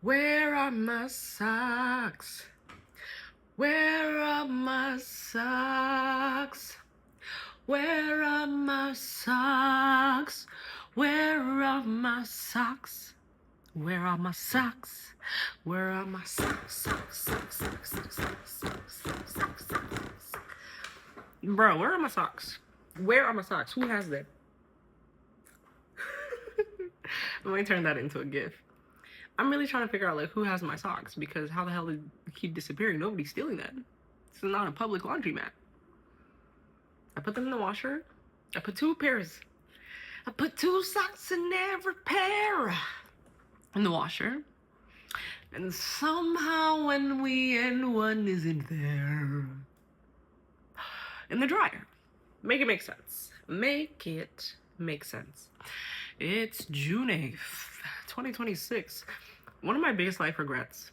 Where are my socks? Where are my socks? Where are my socks? Where are my socks? Where are my socks? Where are my socks? Socks. Bro, where are my socks? Where are my socks? Who has them? Let me turn that into a GIF. I'm really trying to figure out like who has my socks, because how the hell did they keep disappearing? Nobody's stealing that. This is not a public laundromat. I put them in the washer. I put two pairs. I put two socks in every pair in the washer. And somehow when we end, one isn't there. In the dryer. Make it make sense. Make it make sense. It's June 8th, 2026. One of my biggest life regrets.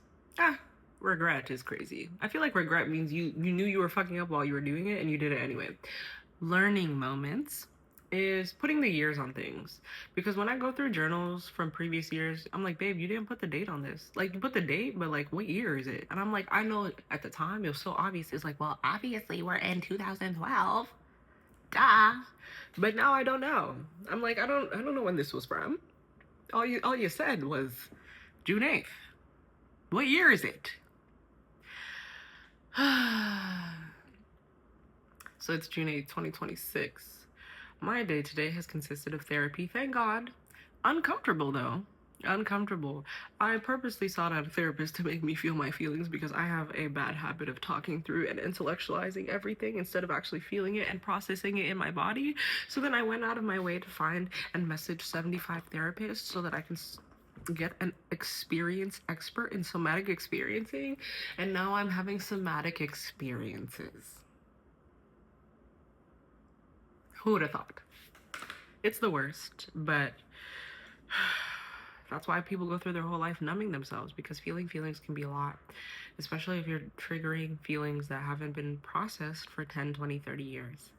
Regret is crazy. I feel like regret means you knew you were fucking up while you were doing it and you did it anyway. Learning moments is putting the years on things. Because when I go through journals from previous years, I'm like, babe, you didn't put the date on this. Like, you put the date, but like, what year is it? And I'm like, I know at the time it was so obvious. It's like, well, obviously we're in 2012. Duh. But now I don't know. I'm like, I don't know when this was from. All you said was June 8th. What year is it? So it's June 8th, 2026. My day today has consisted of therapy, thank God. Uncomfortable though. Uncomfortable. I purposely sought out a therapist to make me feel my feelings because I have a bad habit of talking through and intellectualizing everything instead of actually feeling it and processing it in my body. So then I went out of my way to find and message 75 therapists so that I can get an experienced expert in somatic experiencing, and now I'm having somatic experiences. Who would have thought? It's the worst, but that's why people go through their whole life numbing themselves, because feeling feelings can be a lot, especially if you're triggering feelings that haven't been processed for 10, 20, 30 years.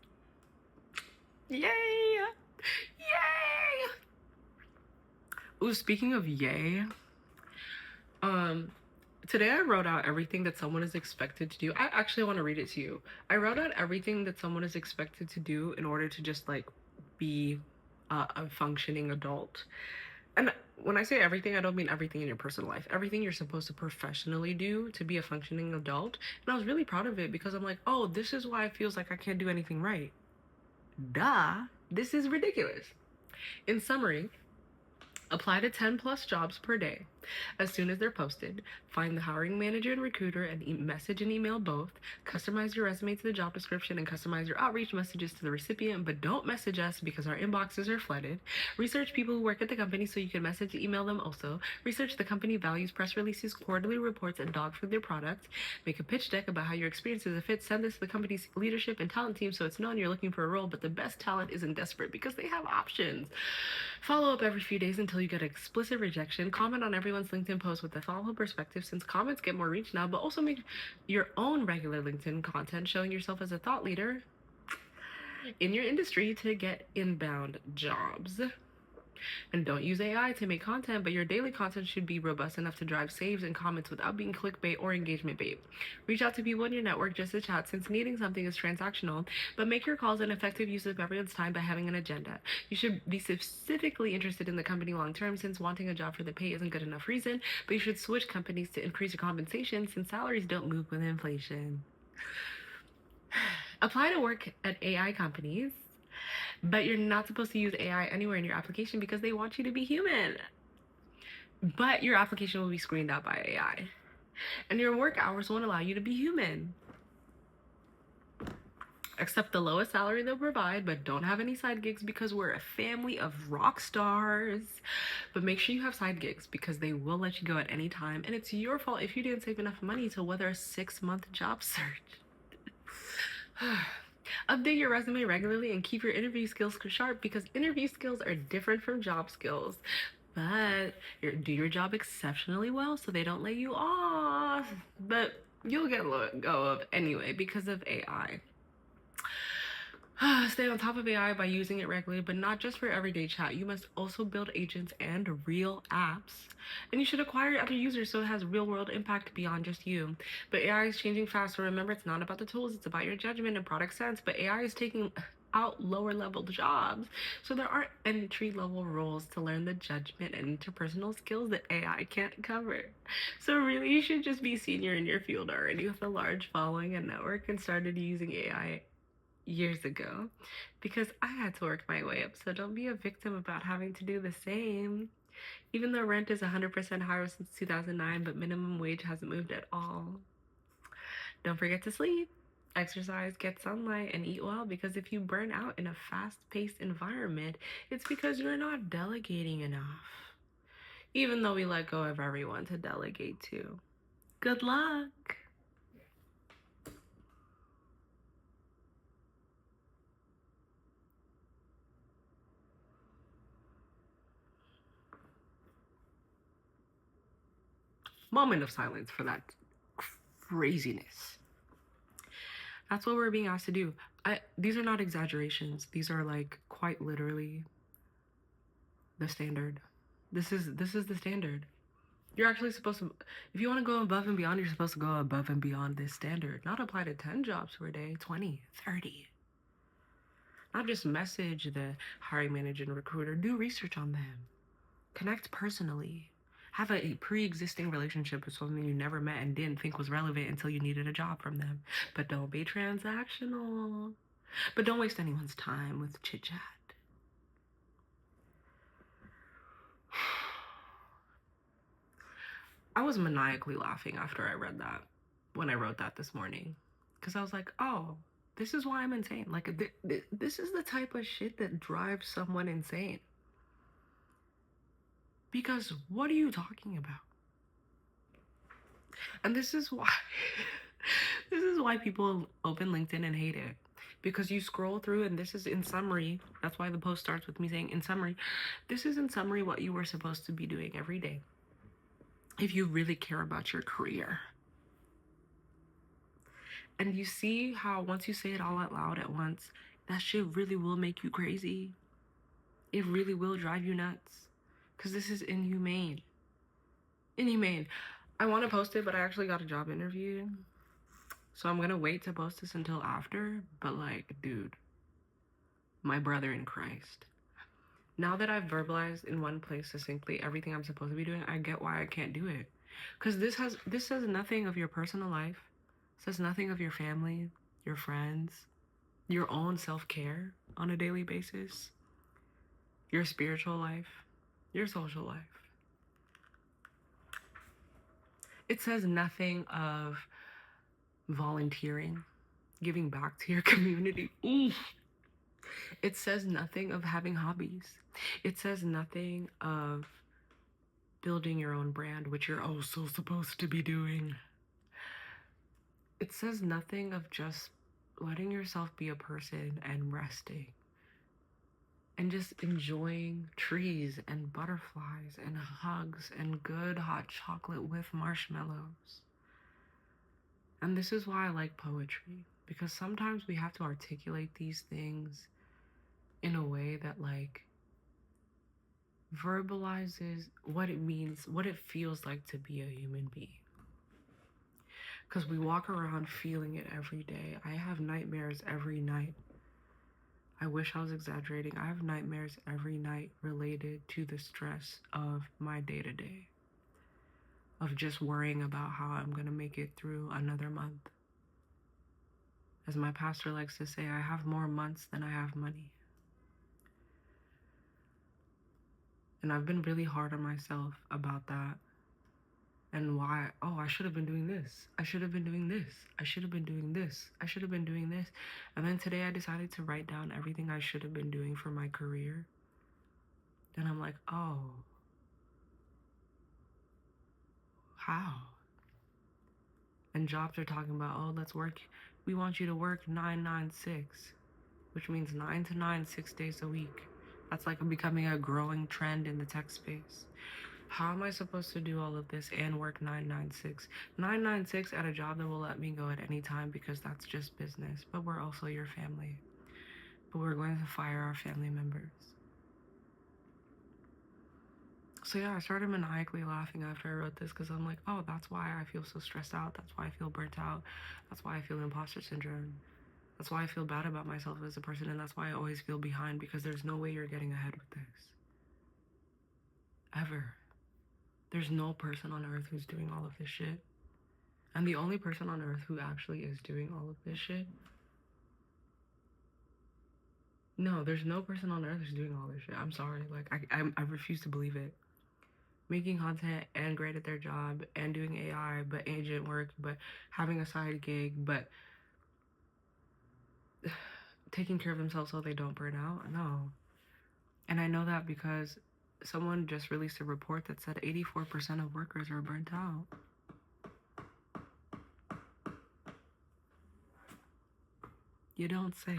Yay! Yay! Ooh, speaking of yay, today I wrote out everything that someone is expected to do. I actually want to read it to you. I wrote out everything that someone is expected to do in order to just like be a functioning adult. And when I say everything, I don't mean everything in your personal life. Everything you're supposed to professionally do to be a functioning adult. And I was really proud of it because I'm like, oh, this is why it feels like I can't do anything right. Duh. This is ridiculous. In summary, apply to 10 plus jobs per day. As soon as they're posted, find the hiring manager and recruiter and message and email both. Customize your resume to the job description and customize your outreach messages to the recipient, but don't message us because our inboxes are flooded. Research people who work at the company so you can message and email them also. Research the company values, press releases, quarterly reports, and dog food their products. Make a pitch deck about how your experience is a fit. Send this to the company's leadership and talent team so it's known you're looking for a role, but the best talent isn't desperate because they have options. Follow up every few days until you get explicit rejection. Comment on everyone's LinkedIn post with a thoughtful perspective, since comments get more reach now, but also make your own regular LinkedIn content showing yourself as a thought leader in your industry to get inbound jobs. And don't use AI to make content, but your daily content should be robust enough to drive saves and comments without being clickbait or engagement bait. Reach out to people in your network just to chat, since needing something is transactional, but make your calls an effective use of everyone's time by having an agenda. You should be specifically interested in the company long term, since wanting a job for the pay isn't good enough reason, but you should switch companies to increase your compensation, since salaries don't move with inflation. Apply to work at AI companies, but you're not supposed to use AI anywhere in your application because they want you to be human. But your application will be screened out by AI. And your work hours won't allow you to be human. Accept the lowest salary they'll provide, but don't have any side gigs because we're a family of rock stars. But make sure you have side gigs because they will let you go at any time. And it's your fault if you didn't save enough money to weather a 6-month job search. Update your resume regularly and keep your interview skills sharp, because interview skills are different from job skills. But do your job exceptionally well so they don't lay you off. But you'll get let go of anyway because of AI. Stay on top of AI by using it regularly, but not just for everyday chat. You must also build agents and real apps. And you should acquire other users so it has real world impact beyond just you. But AI is changing fast, so remember it's not about the tools, it's about your judgment and product sense. But AI is taking out lower level jobs. So there are entry level roles to learn the judgment and interpersonal skills that AI can't cover. So really you should just be senior in your field already with a large following and network and started using AI years ago because I had to work my way up. So don't be a victim about having to do the same. Even though rent is 100% higher since 2009, but minimum wage hasn't moved at all. Don't forget to sleep, exercise, get sunlight, and eat well because if you burn out in a fast paced environment, it's because you're not delegating enough. Even though we let go of everyone to delegate to. Good luck! Moment of silence for that craziness. That's what we're being asked to do. These are not exaggerations. These are like quite literally the standard. This is the standard. You're actually supposed to, if you want to go above and beyond, you're supposed to go above and beyond this standard. Not apply to 10 jobs per day, 20, 30. Not just message the hiring manager and recruiter. Do research on them. Connect personally. Have a pre-existing relationship with someone you never met and didn't think was relevant until you needed a job from them. But don't be transactional. But don't waste anyone's time with chit-chat. I was maniacally laughing after I read that, when I wrote that this morning. Because I was like, oh, this is why I'm insane. Like, this is the type of shit that drives someone insane. Because what are you talking about? And this is why this is why people open LinkedIn and hate it. Because you scroll through and this is in summary. That's why the post starts with me saying in summary. This is in summary what you were supposed to be doing every day. If you really care about your career. And you see how once you say it all out loud at once, that shit really will make you crazy. It really will drive you nuts. Because this is inhumane. Inhumane. I want to post it, but I actually got a job interview. So I'm going to wait to post this until after. But like, dude, my brother in Christ. Now that I've verbalized in one place succinctly everything I'm supposed to be doing, I get why I can't do it. Because this says nothing of your personal life. It says nothing of your family, your friends, your own self-care on a daily basis, your spiritual life, your social life. It says nothing of volunteering, giving back to your community. Ooh. It says nothing of having hobbies. It says nothing of building your own brand, which you're also supposed to be doing. It says nothing of just letting yourself be a person and resting. And just enjoying trees and butterflies and hugs and good hot chocolate with marshmallows. And this is why I like poetry, because sometimes we have to articulate these things in a way that like verbalizes what it means, what it feels like to be a human being. Because we walk around feeling it every day. I have nightmares every night. I wish I was exaggerating. I have nightmares every night related to the stress of my day-to-day. Of just worrying about how I'm going to make it through another month. As my pastor likes to say, I have more months than I have money. And I've been really hard on myself about that. And why, oh, I should have been doing this. I should have been doing this. I should have been doing this. I should have been doing this. And then today I decided to write down everything I should have been doing for my career. And I'm like, oh, how? And jobs are talking about, oh, let's work. We want you to work 9-9-6, which means 9 to 9, 6 days a week. That's like becoming a growing trend in the tech space. How am I supposed to do all of this and work 9-9-6? 9-9-6 at a job that will let me go at any time because that's just business, but we're also your family. but we're going to fire our family members. So yeah, I started maniacally laughing after I wrote this because I'm like, oh, that's why I feel so stressed out. That's why I feel burnt out. That's why I feel imposter syndrome. That's why I feel bad about myself as a person, and that's why I always feel behind, because there's no way you're getting ahead with this. Ever. There's no person on earth who's doing all of this shit. And the only person on earth who actually is doing all of this shit, no, there's no person on earth who's doing all this shit. I'm sorry. Like, I refuse to believe it. Making content and great at their job and doing AI, but agent work, but having a side gig, but taking care of themselves so they don't burn out. No. And I know that because someone just released a report that said 84% of workers are burnt out. You don't say.